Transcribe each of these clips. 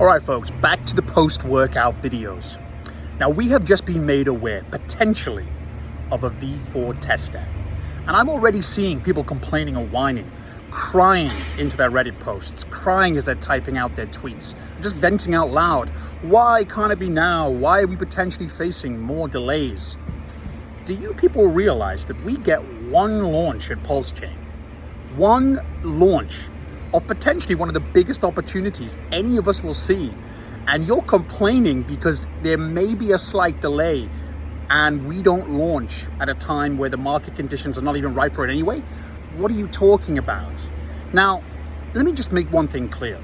All right, folks, back to the post-workout videos. Now, we have just been made aware, potentially, of a V4 testnet. And I'm already seeing people complaining and whining, crying into their Reddit posts, crying as they're typing out their tweets, just venting out loud. Why can't it be now? Why are we potentially facing more delays? Do you people realize that we get one launch at Pulsechain? One launch of potentially one of the biggest opportunities any of us will see. And you're complaining because there may be a slight delay and we don't launch at a time where the market conditions are not even right for it anyway? What are you talking about? Now, let me just make one thing clear.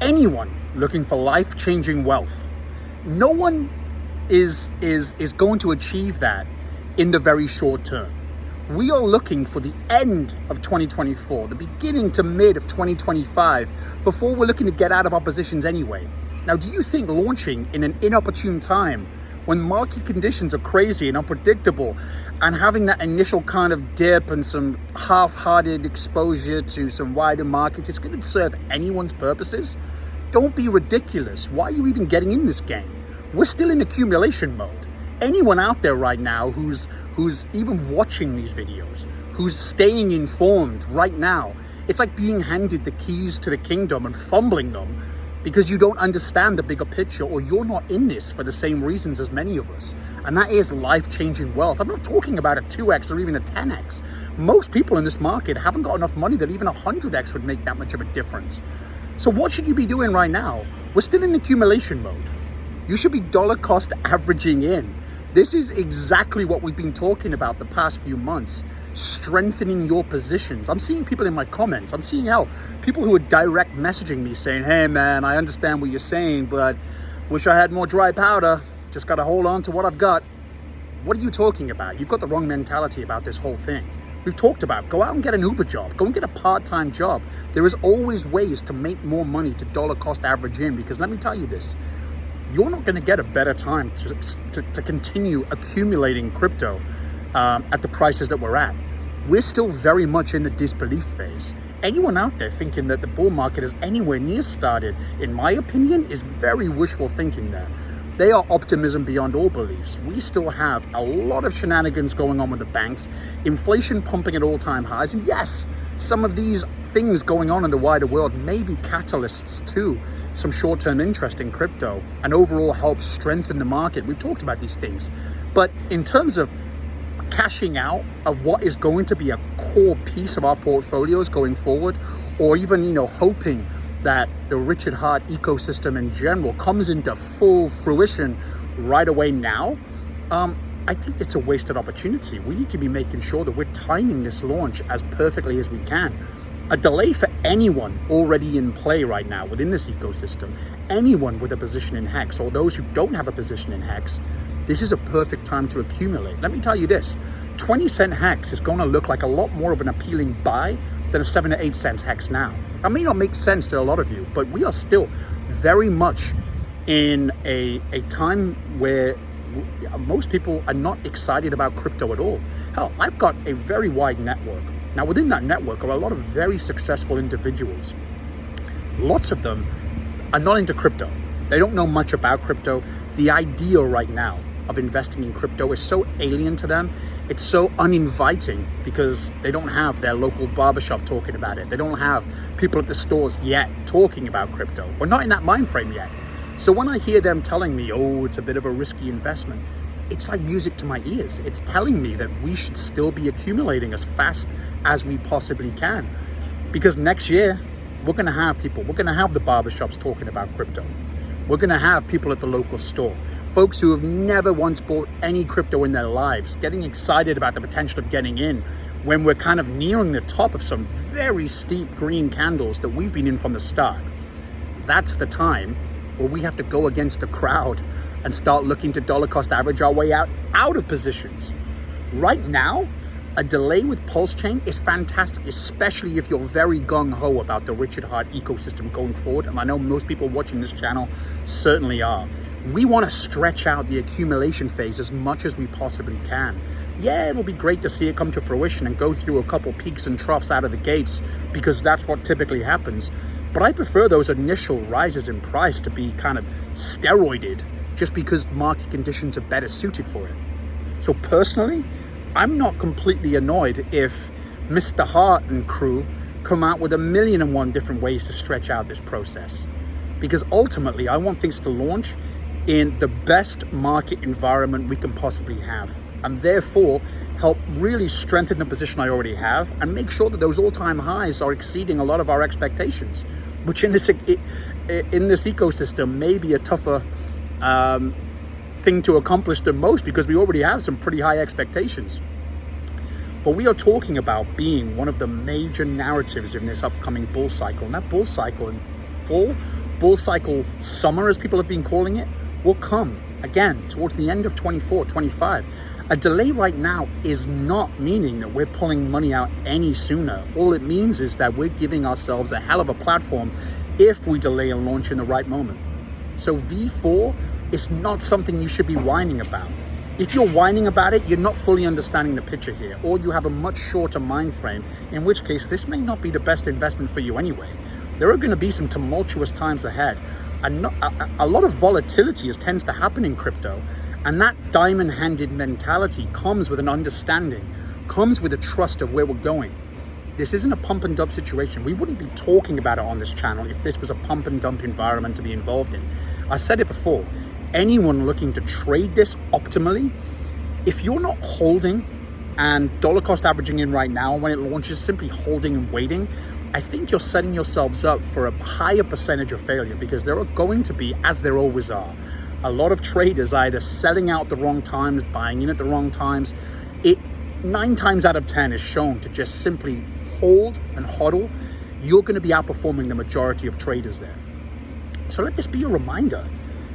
Anyone looking for life-changing wealth, no one is going to achieve that in the very short term. We are looking for the end of 2024, the beginning to mid of 2025, before we're looking to get out of our positions anyway. Now, do you think launching in an inopportune time, when market conditions are crazy and unpredictable, and having that initial kind of dip and some half-hearted exposure to some wider markets, it's going to serve anyone's purposes? Don't be ridiculous. Why are you even getting in this game? We're still in accumulation mode. Anyone out there right now who's even watching these videos, who's staying informed right now, it's like being handed the keys to the kingdom and fumbling them because you don't understand the bigger picture, or you're not in this for the same reasons as many of us. And that is life-changing wealth. I'm not talking about a 2x or even a 10x. Most people in this market haven't got enough money that even a 100x would make that much of a difference. So what should you be doing right now? We're still in accumulation mode. You should be dollar cost averaging in. This is exactly what we've been talking about the past few months, strengthening your positions. I'm seeing people in my comments, I'm seeing people who are direct messaging me saying, hey man, I understand what you're saying, but wish I had more dry powder. Just got to hold on to what I've got. What are you talking about? You've got the wrong mentality about this whole thing. We've talked about, go out and get an Uber job, go and get a part-time job. There is always ways to make more money to dollar cost average in, because let me tell you this, you're not going to get a better time to continue accumulating crypto at the prices that we're at. We're still very much in the disbelief phase. Anyone out there thinking that the bull market is anywhere near started, in my opinion, is very wishful thinking there. They are optimism beyond all beliefs. We still have a lot of shenanigans going on with the banks, inflation pumping at all-time highs, and yes, some of these things going on in the wider world may be catalysts to some short-term interest in crypto and overall help strengthen the market. We've talked about these things. But in terms of cashing out of what is going to be a core piece of our portfolios going forward, or even, hoping that the Richard Heart ecosystem in general comes into full fruition right away now, I think it's a wasted opportunity. We need to be making sure that we're timing this launch as perfectly as we can. A delay for anyone already in play right now within this ecosystem, anyone with a position in Hex, or those who don't have a position in Hex, this is a perfect time to accumulate. Let me tell you this, 20-cent Hex is going to look like a lot more of an appealing buy than a 7 to 8 cents Hex now. That may not make sense to a lot of you, but we are still very much in a time where most people are not excited about crypto at all. Hell, I've got a very wide network. Now, within that network are a lot of very successful individuals. Lots of them are not into crypto. They don't know much about crypto. The idea right now of investing in crypto is so alien to them. It's so uninviting because they don't have their local barbershop talking about it. They don't have people at the stores yet talking about crypto. We're not in that mind frame yet. So when I hear them telling me, oh, it's a bit of a risky investment, it's like music to my ears. It's telling me that we should still be accumulating as fast as we possibly can. Because next year, we're going to have people, we're going to have the barbershops talking about crypto. We're going to have people at the local store, folks who have never once bought any crypto in their lives, getting excited about the potential of getting in when we're kind of nearing the top of some very steep green candles that we've been in from the start. That's the time where we have to go against the crowd and start looking to dollar cost average our way out of positions. Right now, A delay with Pulsechain is fantastic, especially if you're very gung-ho about the Richard Heart ecosystem going forward. And I know most people watching this channel certainly are. We want to stretch out the accumulation phase as much as we possibly can. Yeah, it'll be great to see it come to fruition and go through a couple peaks and troughs out of the gates, because that's what typically happens. But I prefer those initial rises in price to be kind of steroided, just because market conditions are better suited for it. So personally, I'm not completely annoyed if Mr. Hart and crew come out with 1,000,001 different ways to stretch out this process. Because ultimately, I want things to launch in the best market environment we can possibly have, and therefore help really strengthen the position I already have and make sure that those all-time highs are exceeding a lot of our expectations, which in this ecosystem may be a tougher thing to accomplish than most, because we already have some pretty high expectations. But we are talking about being one of the major narratives in this upcoming bull cycle. And that bull cycle, in full bull cycle summer, as people have been calling it, will come again towards the end of 24, 25. A delay right now is not meaning that we're pulling money out any sooner. All it means is that we're giving ourselves a hell of a platform if we delay and launch in the right moment. So V4 is not something you should be whining about. If you're whining about it, you're not fully understanding the picture here, or you have a much shorter mind frame, in which case this may not be the best investment for you anyway. There are going to be some tumultuous times ahead, and a lot of volatility as tends to happen in crypto, and that diamond-handed mentality comes with an understanding, comes with a trust of where we're going. This isn't a pump and dump situation. We wouldn't be talking about it on this channel if this was a pump and dump environment to be involved in. I said it before, anyone looking to trade this optimally, if you're not holding and dollar cost averaging in right now when it launches, simply holding and waiting, I think you're setting yourselves up for a higher percentage of failure, because there are going to be, as there always are, a lot of traders either selling out the wrong times, buying in at the wrong times. It 9 times out of 10 is shown to just simply hold and hodl. You're going to be outperforming the majority of traders there. So let this be a reminder.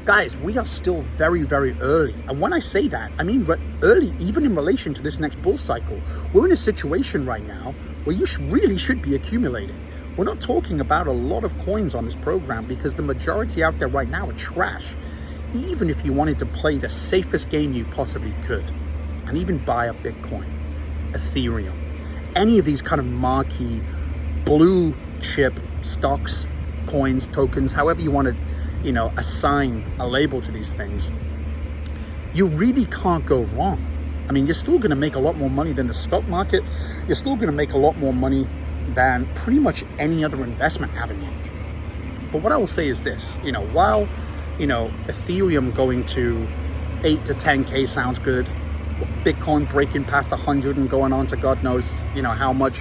Guys, we are still very, very early. And when I say that, I mean early even in relation to this next bull cycle. We're in a situation right now where you really should be accumulating. We're not talking about a lot of coins on this program, because the majority out there right now are trash. Even if you wanted to play the safest game you possibly could, and even buy a Bitcoin, Ethereum, any of these kind of marquee blue chip stocks, coins, tokens, however you want to, assign a label to these things, you really can't go wrong. I mean, you're still going to make a lot more money than the stock market. You're still going to make a lot more money than pretty much any other investment avenue. But what I will say is this, while, Ethereum going to 8 to 10K sounds good, Bitcoin breaking past 100 and going on to God knows, how much,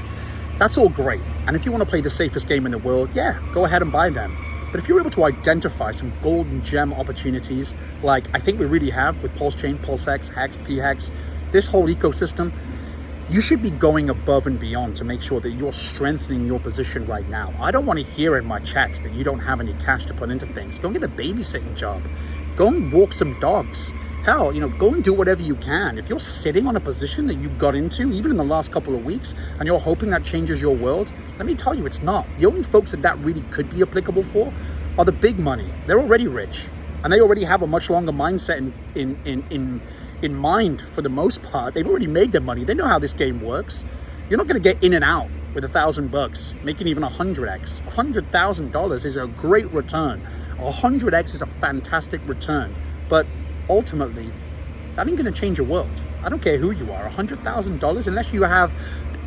that's all great. And if you want to play the safest game in the world, yeah, go ahead and buy them. But if you're able to identify some golden gem opportunities, like I think we really have with Pulsechain, PulseX, Hex, PHEX, this whole ecosystem, you should be going above and beyond to make sure that you're strengthening your position right now. I don't want to hear in my chats that you don't have any cash to put into things. Go get a babysitting job. Go and walk some dogs. Hell, go and do whatever you can. If you're sitting on a position that you got into, even in the last couple of weeks, and you're hoping that changes your world, let me tell you, it's not. The only folks that really could be applicable for are the big money. They're already rich, and they already have a much longer mindset in mind for the most part. They've already made their money. They know how this game works. You're not going to get in and out with $1,000, making even 100x. $100,000 is a great return. 100x is a fantastic return, but ultimately, that ain't going to change your world. I don't care who you are. $100,000, unless you have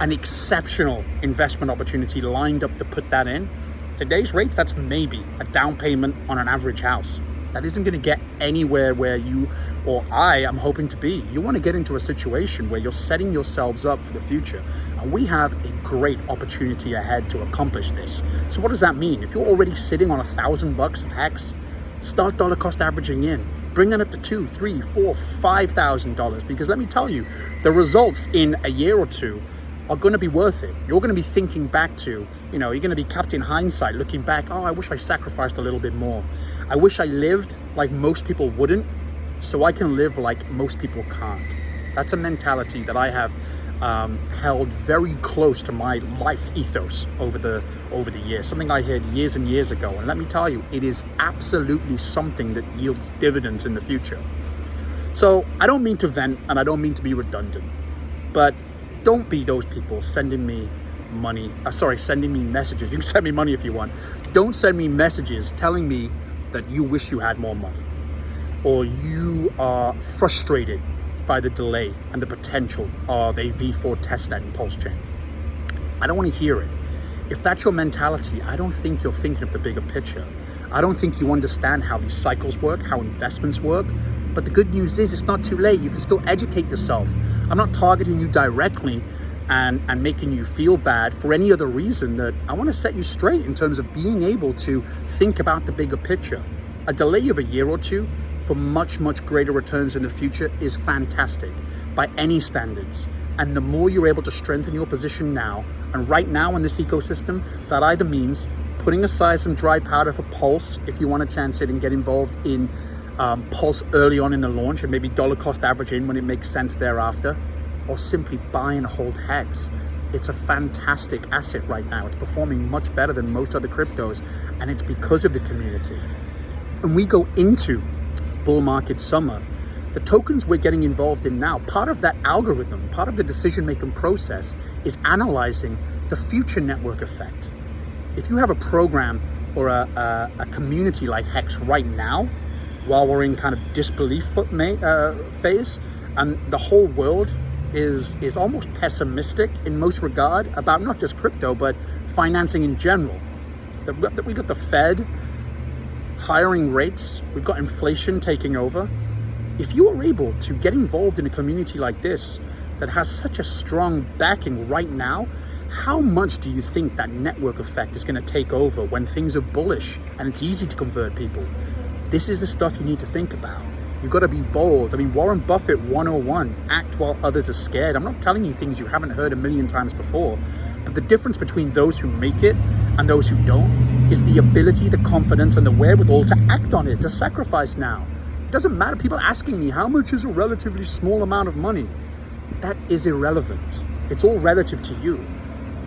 an exceptional investment opportunity lined up to put that in, today's rates, that's maybe a down payment on an average house. That isn't going to get anywhere where you or I am hoping to be. You want to get into a situation where you're setting yourselves up for the future. And we have a great opportunity ahead to accomplish this. So what does that mean? If you're already sitting on $1,000 of Hex, start dollar cost averaging in. Bring that up to $2,000, $3,000, $4,000, $5,000, because let me tell you, the results in a year or two are going to be worth it. You're going to be thinking back to, you're going to be kept in hindsight, looking back, oh, I wish I sacrificed a little bit more. I wish I lived like most people wouldn't, so I can live like most people can't. That's a mentality that I have held very close to my life ethos over the years. Something I heard years and years ago, and let me tell you, it is absolutely something that yields dividends in the future. So I don't mean to vent, and I don't mean to be redundant, but don't be those people sending me money, sending me messages. You can send me money if you want. Don't send me messages telling me that you wish you had more money, or you are frustrated by the delay and the potential of a V4 testnet in Pulsechain. I don't want to hear it. If that's your mentality, I don't think you're thinking of the bigger picture. I don't think you understand how these cycles work, how investments work. But the good news is it's not too late. You can still educate yourself. I'm not targeting you directly and making you feel bad for any other reason. That I want to set you straight in terms of being able to think about the bigger picture. A delay of a year or two for much, much greater returns in the future is fantastic by any standards. And the more you're able to strengthen your position now, and right now in this ecosystem, that either means putting aside some dry powder for Pulse if you want to chance it and get involved in Pulse early on in the launch and maybe dollar cost average in when it makes sense thereafter, or simply buy and hold Hex. It's a fantastic asset right now. It's performing much better than most other cryptos, and it's because of the community. And we go into bull market summer, the tokens we're getting involved in now, part of that algorithm, part of the decision-making process is analyzing the future network effect. If you have a program or a community like Hex right now, while we're in kind of disbelief phase, and the whole world is almost pessimistic in most regard about not just crypto, but financing in general. We've got the Fed hiring rates, we've got inflation taking over. If you are able to get involved in a community like this that has such a strong backing right now, how much do you think that network effect is going to take over when things are bullish and it's easy to convert people? This is the stuff you need to think about. You've got to be bold. I mean, Warren Buffett 101, act while others are scared. I'm not telling you things you haven't heard a million times before, but the difference between those who make it and those who don't is the ability, the confidence, and the wherewithal to act on it, to sacrifice now. It doesn't matter. People asking me, how much is a relatively small amount of money? That is irrelevant. It's all relative to you.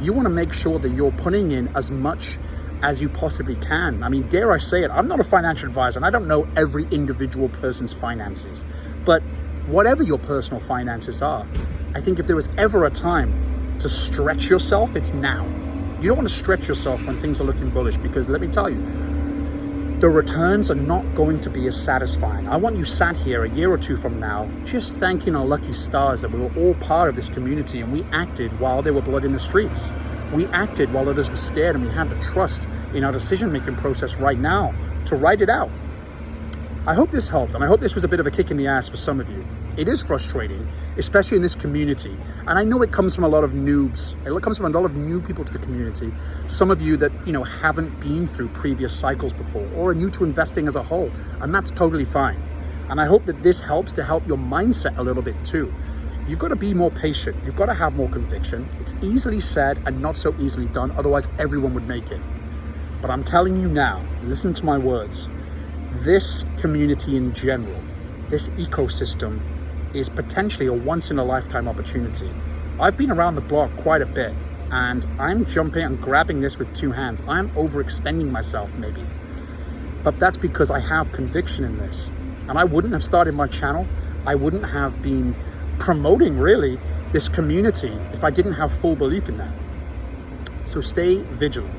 You want to make sure that you're putting in as much as you possibly can. I mean, dare I say it, I'm not a financial advisor and I don't know every individual person's finances, but whatever your personal finances are, I think if there was ever a time to stretch yourself, it's now. You don't want to stretch yourself when things are looking bullish, because let me tell you, the returns are not going to be as satisfying. I want you sat here a year or two from now just thanking our lucky stars that we were all part of this community and we acted while there were blood in the streets. We acted while others were scared, and we had the trust in our decision-making process right now to write it out. I hope this helped, and I hope this was a bit of a kick in the ass for some of you. It is frustrating, especially in this community. And I know it comes from a lot of noobs. It comes from a lot of new people to the community. Some of you that, haven't been through previous cycles before or are new to investing as a whole, and that's totally fine. And I hope that this helps to help your mindset a little bit too. You've got to be more patient. You've got to have more conviction. It's easily said and not so easily done. Otherwise, everyone would make it. But I'm telling you now, listen to my words. This community in general, this ecosystem is potentially a once-in-a-lifetime opportunity. I've been around the block quite a bit, and I'm jumping and grabbing this with two hands. I'm overextending myself maybe. But that's because I have conviction in this. And I wouldn't have started my channel. I wouldn't have been promoting really this community if I didn't have full belief in that. So stay vigilant.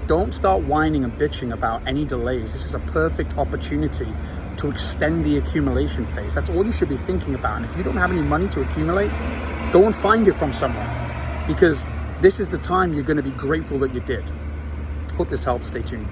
Don't start whining and bitching about any delays. This is a perfect opportunity to extend the accumulation phase. That's all you should be thinking about. And if you don't have any money to accumulate, go and find it from somewhere, because this is the time you're going to be grateful that you did. Hope this helps. Stay tuned.